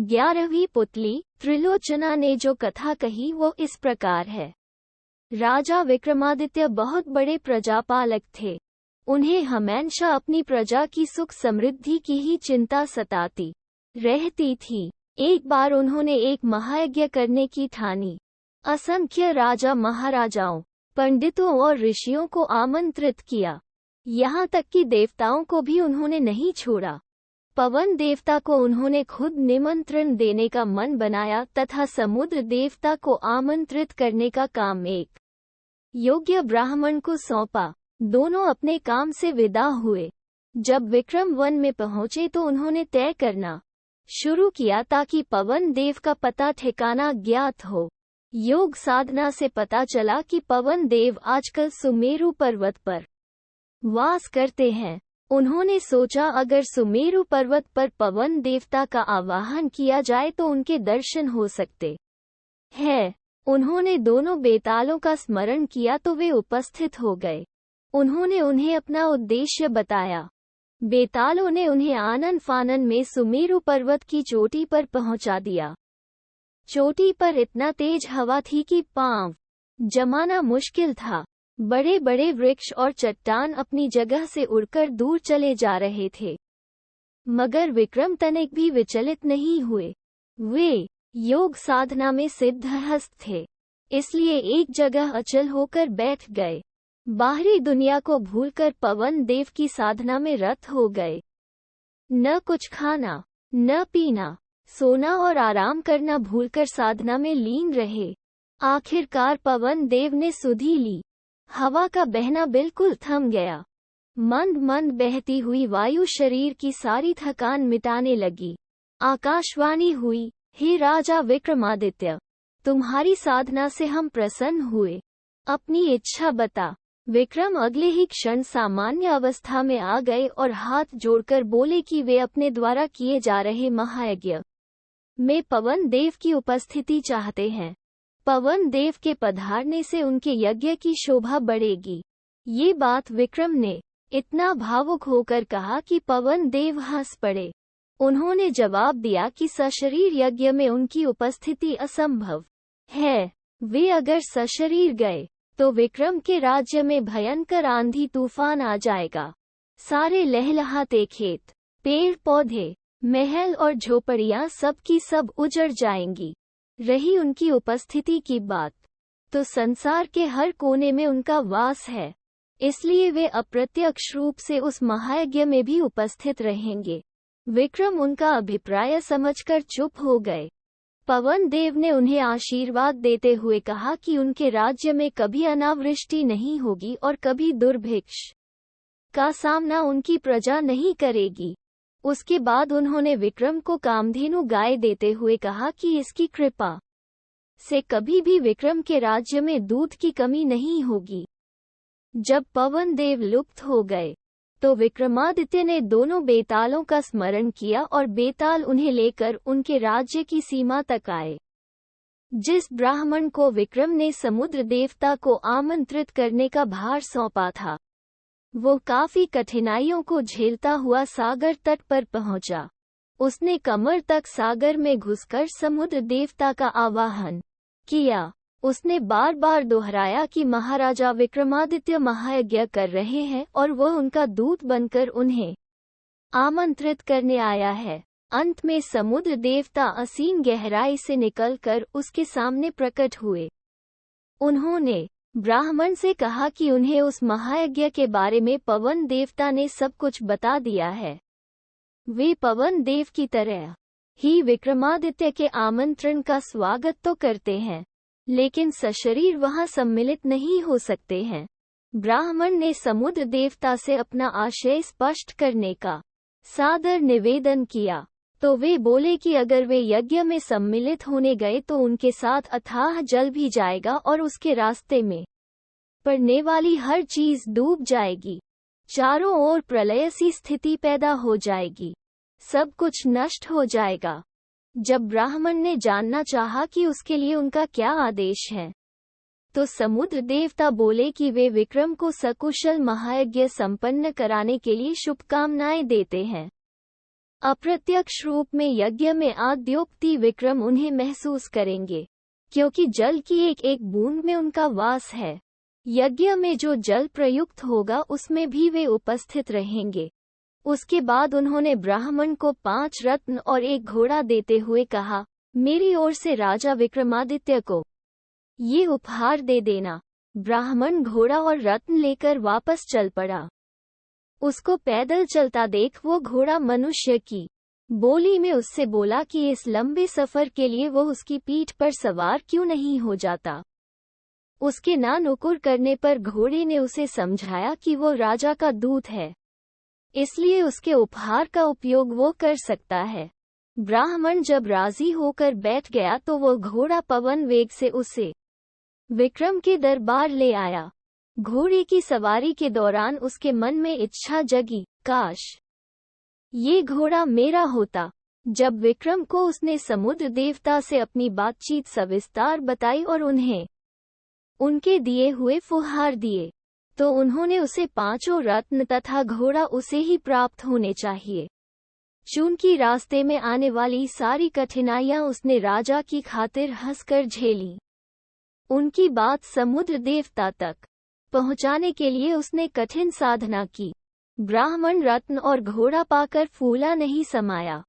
11वीं पुतली त्रिलोचना ने जो कथा कही वो इस प्रकार है। राजा विक्रमादित्य बहुत बड़े प्रजापालक थे। उन्हें हमेशा अपनी प्रजा की सुख समृद्धि की ही चिंता सताती रहती थी। एक बार उन्होंने एक महायज्ञ करने की ठानी। असंख्य राजा महाराजाओं, पंडितों और ऋषियों को आमंत्रित किया। यहाँ तक कि देवताओं को भी उन्होंने नहीं छोड़ा। पवन देवता को उन्होंने खुद निमंत्रण देने का मन बनाया तथा समुद्र देवता को आमंत्रित करने का काम एक योग्य ब्राह्मण को सौंपा। दोनों अपने काम से विदा हुए। जब विक्रम वन में पहुंचे तो उन्होंने तय करना शुरू किया ताकि पवन देव का पता ठिकाना ज्ञात हो। योग साधना से पता चला कि पवन देव आजकल सुमेरु पर्वत पर वास करते हैं। उन्होंने सोचा अगर सुमेरु पर्वत पर पवन देवता का आवाहन किया जाए तो उनके दर्शन हो सकते हैं। उन्होंने दोनों बेतालों का स्मरण किया तो वे उपस्थित हो गए। उन्होंने उन्हें अपना उद्देश्य बताया। बेतालों ने उन्हें आनन फानन में सुमेरु पर्वत की चोटी पर पहुंचा दिया। चोटी पर इतना तेज हवा थी कि पांव जमाना मुश्किल था। बड़े बड़े वृक्ष और चट्टान अपनी जगह से उड़कर दूर चले जा रहे थे, मगर विक्रम तनिक भी विचलित नहीं हुए। वे योग साधना में सिद्धहस्त थे, इसलिए एक जगह अचल होकर बैठ गए। बाहरी दुनिया को भूलकर पवन देव की साधना में रत हो गए। न कुछ खाना, न पीना, सोना और आराम करना भूलकर साधना में लीन रहे। आखिरकार पवन देव ने सुधि ली। हवा का बहना बिल्कुल थम गया। मंद मंद बहती हुई वायु शरीर की सारी थकान मिटाने लगी। आकाशवाणी हुई, हे राजा विक्रमादित्य, तुम्हारी साधना से हम प्रसन्न हुए। अपनी इच्छा बता। विक्रम अगले ही क्षण सामान्य अवस्था में आ गए और हाथ जोड़कर बोले कि वे अपने द्वारा किए जा रहे महायज्ञ में पवन देव की उपस्थिति चाहते हैं। पवन देव के पधारने से उनके यज्ञ की शोभा बढ़ेगी। ये बात विक्रम ने इतना भावुक होकर कहा कि पवन देव हंस पड़े। उन्होंने जवाब दिया कि सशरीर यज्ञ में उनकी उपस्थिति असंभव है। वे अगर सशरीर गए तो विक्रम के राज्य में भयंकर आंधी तूफान आ जाएगा। सारे लहलहाते खेत, पेड़ पौधे, महल और झोपड़ियां सब की सब उजड़ जाएंगी। रही उनकी उपस्थिति की बात, तो संसार के हर कोने में उनका वास है, इसलिए वे अप्रत्यक्ष रूप से उस महायज्ञ में भी उपस्थित रहेंगे। विक्रम उनका अभिप्राय समझकर चुप हो गए। पवन देव ने उन्हें आशीर्वाद देते हुए कहा कि उनके राज्य में कभी अनावृष्टि नहीं होगी और कभी दुर्भिक्ष का सामना उनकी प्रजा नहीं करेगी। उसके बाद उन्होंने विक्रम को कामधेनु गाय देते हुए कहा कि इसकी कृपा से कभी भी विक्रम के राज्य में दूध की कमी नहीं होगी। जब पवन देव लुप्त हो गए तो विक्रमादित्य ने दोनों बेतालों का स्मरण किया और बेताल उन्हें लेकर उनके राज्य की सीमा तक आए। जिस ब्राह्मण को विक्रम ने समुद्र देवता को आमंत्रित करने का भार सौंपा था, वो काफी कठिनाइयों को झेलता हुआ सागर तट पर पहुंचा। उसने कमर तक सागर में घुसकर समुद्र देवता का आवाहन किया। उसने बार बार दोहराया कि महाराजा विक्रमादित्य महायज्ञ कर रहे हैं और वह उनका दूत बनकर उन्हें आमंत्रित करने आया है। अंत में समुद्र देवता असीम गहराई से निकलकर उसके सामने प्रकट हुए। उन्होंने ब्राह्मण से कहा कि उन्हें उस महायज्ञ के बारे में पवन देवता ने सब कुछ बता दिया है। वे पवन देव की तरह ही विक्रमादित्य के आमंत्रण का स्वागत तो करते हैं, लेकिन सशरीर वहां सम्मिलित नहीं हो सकते हैं। ब्राह्मण ने समुद्र देवता से अपना आशय स्पष्ट करने का सादर निवेदन किया, तो वे बोले कि अगर वे यज्ञ में सम्मिलित होने गए तो उनके साथ अथाह जल भी जाएगा और उसके रास्ते में पड़ने वाली हर चीज डूब जाएगी। चारों ओर प्रलय सी स्थिति पैदा हो जाएगी, सब कुछ नष्ट हो जाएगा। जब ब्राह्मण ने जानना चाहा कि उसके लिए उनका क्या आदेश है, तो समुद्र देवता बोले कि वे विक्रम को सकुशल महायज्ञ संपन्न कराने के लिए शुभकामनाएं देते हैं। अप्रत्यक्ष रूप में यज्ञ में आद्योक्ति विक्रम उन्हें महसूस करेंगे, क्योंकि जल की एक एक बूंद में उनका वास है। यज्ञ में जो जल प्रयुक्त होगा उसमें भी वे उपस्थित रहेंगे। उसके बाद उन्होंने ब्राह्मण को 5 रत्न और 1 घोड़ा देते हुए कहा, मेरी ओर से राजा विक्रमादित्य को ये उपहार दे देना। ब्राह्मण घोड़ा और रत्न लेकर वापस चल पड़ा। उसको पैदल चलता देख वो घोड़ा मनुष्य की बोली में उससे बोला कि इस लंबे सफर के लिए वो उसकी पीठ पर सवार क्यों नहीं हो जाता। उसके ना नुकुर करने पर घोड़े ने उसे समझाया कि वो राजा का दूत है, इसलिए उसके उपहार का उपयोग वो कर सकता है। ब्राह्मण जब राजी होकर बैठ गया तो वो घोड़ा पवन वेग से उसे विक्रम के दरबार ले आया। घोड़े की सवारी के दौरान उसके मन में इच्छा जगी, काश ये घोड़ा मेरा होता। जब विक्रम को उसने समुद्र देवता से अपनी बातचीत सविस्तार बताई और उन्हें उनके दिए हुए फुहार दिए, तो उन्होंने उसे 5 रत्न तथा घोड़ा उसे ही प्राप्त होने चाहिए। चूंकि रास्ते में आने वाली सारी कठिनाइयां उसने राजा की खातिर हंसकर झेली। उनकी बात समुद्र देवता तक पहुंचाने के लिए उसने कठिन साधना की। ब्राह्मण रत्न और घोड़ा पाकर फूला नहीं समाया।